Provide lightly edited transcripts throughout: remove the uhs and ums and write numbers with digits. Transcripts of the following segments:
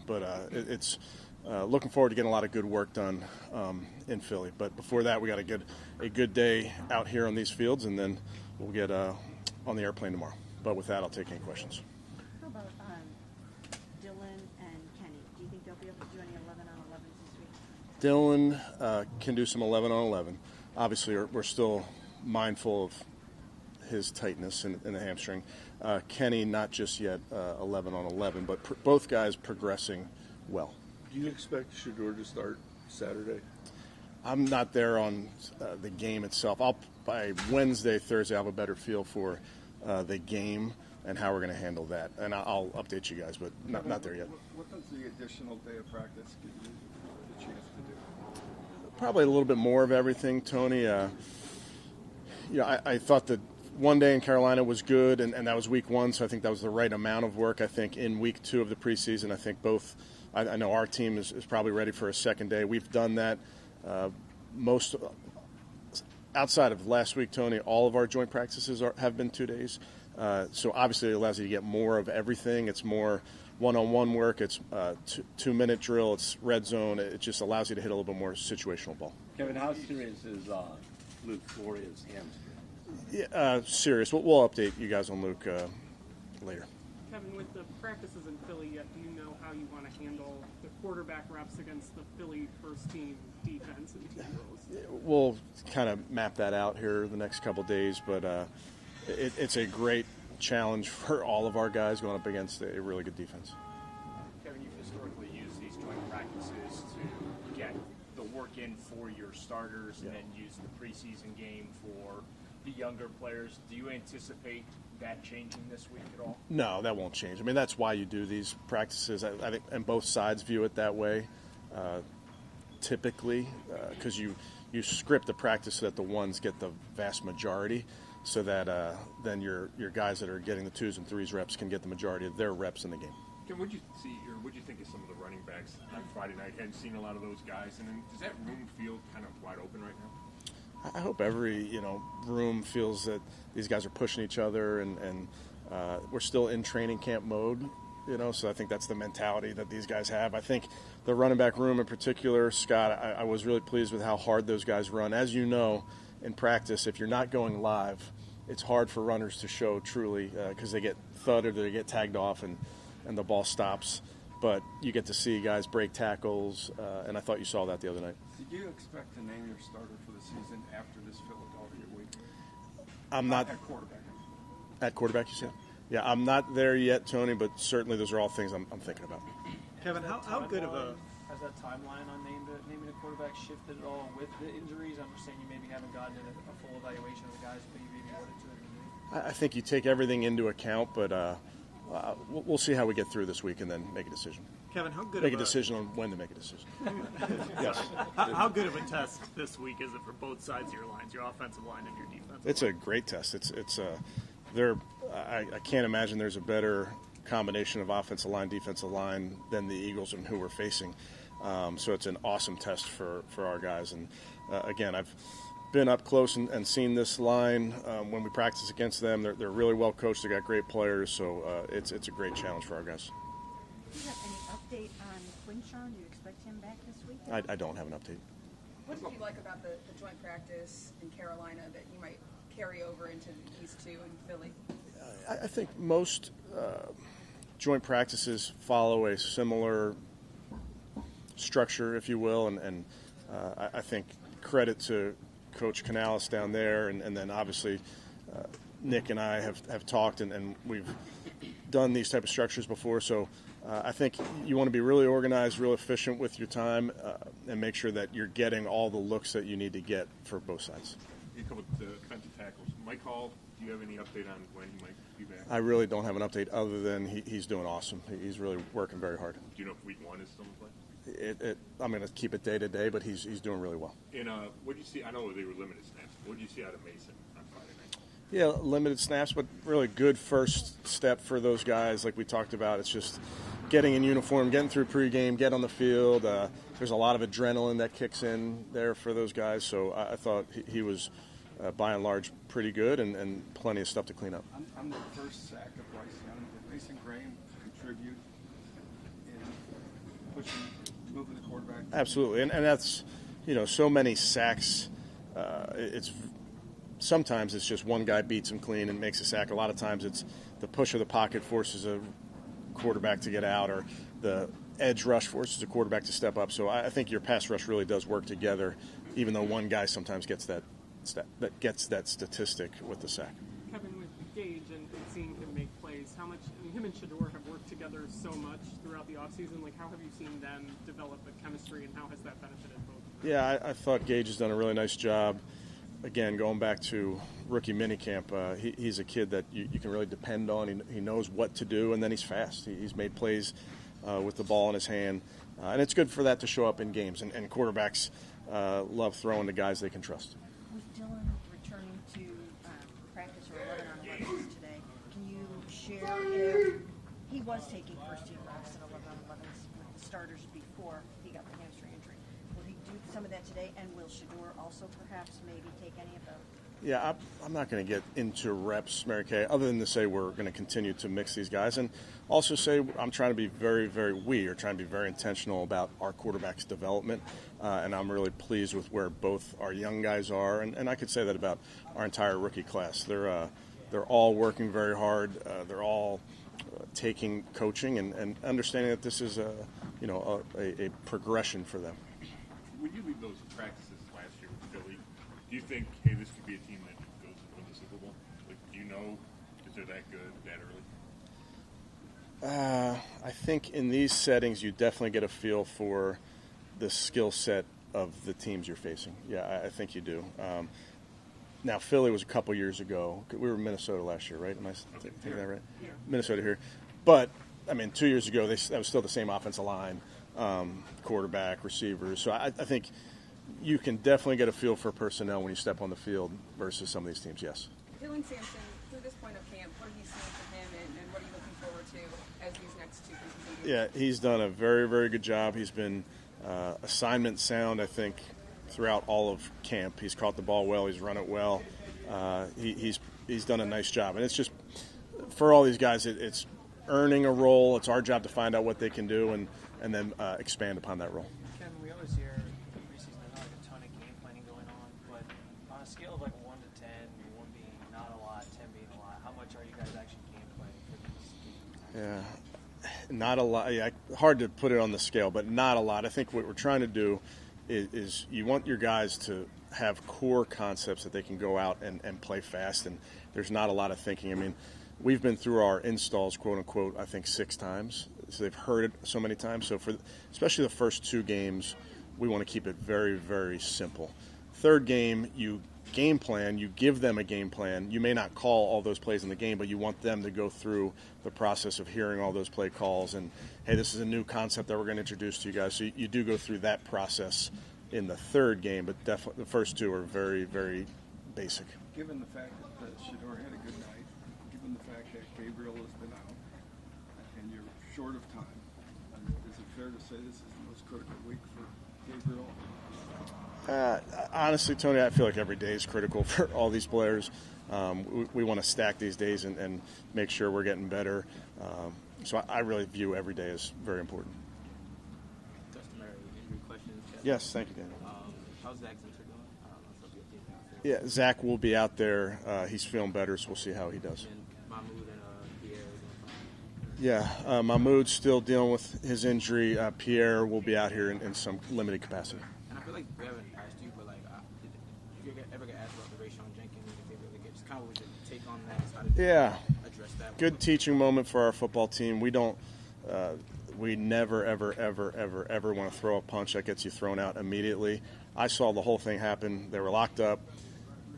but it's looking forward to getting a lot of good work done in Philly. But before that, we got to get a good day out here on these fields, and then we'll get on the airplane tomorrow. But with that, I'll take any questions. How about Dylan and Kenny? Do you think they'll be able to do any 11-on-11s this week? Dylan can do some 11-on-11. Obviously, we're still mindful of his tightness in the hamstring. Kenny, not just yet 11-on-11, but both guys progressing well. Do you expect Shedeur to start Saturday? I'm not there on the game itself. By Wednesday, Thursday, I'll have a better feel for the game and how we're going to handle that. And I'll update you guys, but not there yet. What does the additional day of practice give you the chance to do? Probably a little bit more of everything, Tony. I thought that one day in Carolina was good, and that was week 1, so I think that was the right amount of work. I think in week 2 of the preseason, I think I know our team is probably ready for a second day. We've done that most outside of last week, Tony. All of our joint practices have been 2 days. So obviously it allows you to get more of everything. It's more one-on-one work. It's 2-minute drill. It's red zone. It just allows you to hit a little bit more situational ball. Kevin, how serious is Luke Floria's hamstring? Yeah, serious. We'll update you guys on Luke later. Kevin, with the practices in Philly yet, do you know how you want to handle the quarterback reps against the Philly first-team defense and team roles? We'll kind of map that out here the next couple of days, but it's a great challenge for all of our guys going up against a really good defense. Kevin, you've historically used these joint practices to get the work in for your starters and then use the preseason game for the younger players. Do you anticipate that changing this week at all? No, that won't change. I mean, that's why you do these practices. I think, and both sides view it that way, typically, because you script the practice so that the ones get the vast majority, so that then your guys that are getting the 2s and 3s reps can get the majority of their reps in the game. Ken, what did you think of some of the running backs on Friday night? Hadn't seen a lot of those guys, and then does that room feel kind of wide open right now? I hope every room feels that these guys are pushing each other, and we're still in training camp mode. So I think that's the mentality that these guys have. I think the running back room in particular, Scott, I was really pleased with how hard those guys run. As you know, in practice, if you're not going live, it's hard for runners to show truly because they get thudded or they get tagged off and the ball stops. But you get to see guys break tackles, and I thought you saw that the other night. Did you expect to name your starter for the season after this Philadelphia week? I'm not at quarterback. At quarterback, you said? Yeah, I'm not there yet, Tony, but certainly those are all things I'm thinking about. Kevin, how good of a... Has that timeline on naming a quarterback shifted at all with the injuries? I understand you maybe haven't gotten a full evaluation of the guys, but you maybe wanted to. I think you take everything into account, but we'll see how we get through this week and then make a decision. Kevin, how good make a decision on when to make a decision. Yes. How good of a test this week is it for both sides of your lines, your offensive line and your defensive It's line? a great test. I can't imagine there's a better combination of offensive line, defensive line than the Eagles and who we're facing. So it's an awesome test for our guys. And again, I've been up close and seen this line when we practice against them. They're really well coached. They got great players, so it's a great challenge for our guys. Do you have any update on Quinshawn? Do you expect him back this week? I don't have an update. What did you like about the joint practice in Carolina that you might carry over into these two in Philly? I think most joint practices follow a similar structure, if you will, and I think credit to Coach Canales down there, and then obviously Nick and I have talked, and we've done these type of structures before, so I think you want to be really organized, real efficient with your time, and make sure that you're getting all the looks that you need to get for both sides. A couple of defensive tackles. Mike Hall, do you have any update on when he might be back? I really don't have an update other than he's doing awesome. He's really working very hard. Do you know if week 1 is still in play? I'm going to keep it day to day, but he's doing really well. And what did you see? I know they were limited snaps. What did you see out of Mason on Friday night? Yeah, limited snaps, but really good first step for those guys. Like we talked about, it's just getting in uniform, getting through pregame, get on the field. There's a lot of adrenaline that kicks in there for those guys. So I thought he was, by and large, pretty good and plenty of stuff to clean up. On the first sack of Bryce Young, did Mason Graham contribute in moving the quarterback. Absolutely, and that's, so many sacks. Sometimes it's just one guy beats him clean and makes a sack. A lot of times it's the push of the pocket forces a quarterback to get out, or the edge rush forces a quarterback to step up. So I think your pass rush really does work together, even though one guy sometimes gets that statistic with the sack. Kevin, with Gage and seeing him make plays, how much, him and Shador have worked together so much throughout the offseason. Like, how have you seen them develop a chemistry, and how has that benefited both? Yeah, I thought Gage has done a really nice job. Again, going back to rookie minicamp, he's a kid that you can really depend on. He knows what to do, and then he's fast. He's made plays with the ball in his hand, and it's good for that to show up in games. And quarterbacks love throwing to guys they can trust. With Dylan returning to practice or 11-on-11s today, can you share if he was taking first-team reps in 11-on-11s with the starters before he got the hamstring injury? Will he do some of that today, and will Shador also perhaps maybe take any of those? Yeah, I'm not going to get into reps, Mary Kay, other than to say we're going to continue to mix these guys, and also say I'm trying to be we are trying to be very intentional about our quarterback's development, and I'm really pleased with where both our young guys are, and I could say that about our entire rookie class. They're all working very hard. They're all taking coaching and understanding that this is a progression for them. When you leave those practices last year with Philly, do you think, hey, this could be a team that goes to win the Super Bowl? Like, do you know if they're that good that early? I think in these settings, you definitely get a feel for the skill set of the teams you're facing. Yeah, I think you do. Now, Philly was a couple years ago. We were in Minnesota last year, right? Am I thinking that right? Yeah. Minnesota here. But, 2 years ago, that was still the same offensive line, quarterback, receivers. So I think you can definitely get a feel for personnel when you step on the field versus some of these teams, yes. Dylan Sampson, through this point of camp, what are you seeing from him, and what are you looking forward to as these next two continue? Yeah, he's done a very, very good job. He's been assignment sound, I think, throughout all of camp. He's caught the ball well. He's run it well. He's done a nice job. And it's just, for all these guys, it's earning a role. It's our job to find out what they can do and then expand upon that role. Kevin, we always hear in the preseason there's not a ton of game planning going on, but on a scale of 1 to 10, 1 being not a lot, 10 being a lot, how much are you guys actually game planning for these games? Yeah, not a lot. Yeah, hard to put it on the scale, but not a lot. I think what we're trying to do is you want your guys to have core concepts that they can go out and play fast, and there's not a lot of thinking. We've been through our installs, quote unquote, I think 6 times. So they've heard it so many times. So for especially the first 2 games, we want to keep it very, very simple. Third game, you game plan, you give them a game plan. You may not call all those plays in the game, but you want them to go through the process of hearing all those play calls and, hey, this is a new concept that we're going to introduce to you guys. So you do go through that process in the third game, but definitely the first 2 are very, very basic. Given the fact that Shador had a good night, given the fact that Gabriel has been out, and you're short of time, is it fair to say this is the most critical week for Gabriel? Honestly, Tony, I feel like every day is critical for all these players. We want to stack these days and make sure we're getting better. So I really view every day as very important. Customary injury questions. Yes, thank you, Dan. How's Zach Zinter doing? Yeah, Zach will be out there. He's feeling better, so we'll see how he does. And Mahmoud and Pierre are doing fine. Yeah, Mahmoud's still dealing with his injury. Pierre will be out here in some limited capacity. And I feel like we haven't asked you, but did you ever get asked about the Rayshon Jenkins? Just kind of what was your take on that? How did you address that? Good teaching moment for our football team. We never, ever want to throw a punch that gets you thrown out immediately. I saw the whole thing happen. They were locked up.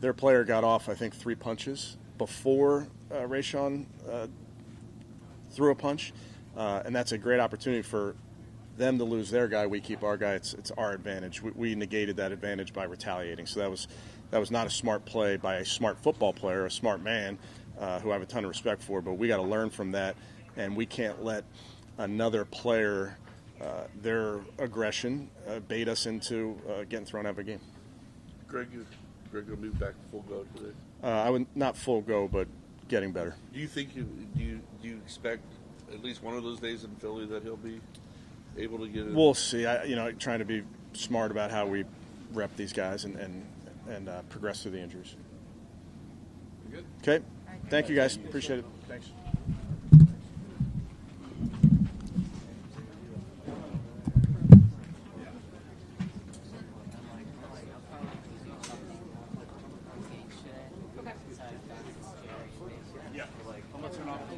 Their player got off, I think, 3 punches before Rayshon threw a punch, and that's a great opportunity for them to lose their guy. We keep our guy. It's our advantage. We negated that advantage by retaliating. So that was not a smart play by a smart football player, a smart man, who I have a ton of respect for. But we got to learn from that, and we can't let another player, their aggression, bait us into getting thrown out of a game. Greg will be back to full go today. I would not full go, but getting better. Do you think do you expect at least one of those days in Philly that he'll be? able to get it? We'll see. Trying to be smart about how we rep these guys and progress through the injuries. Good. Okay. Thank you, guys. Appreciate it. Thanks. Yeah. I'm gonna turn off the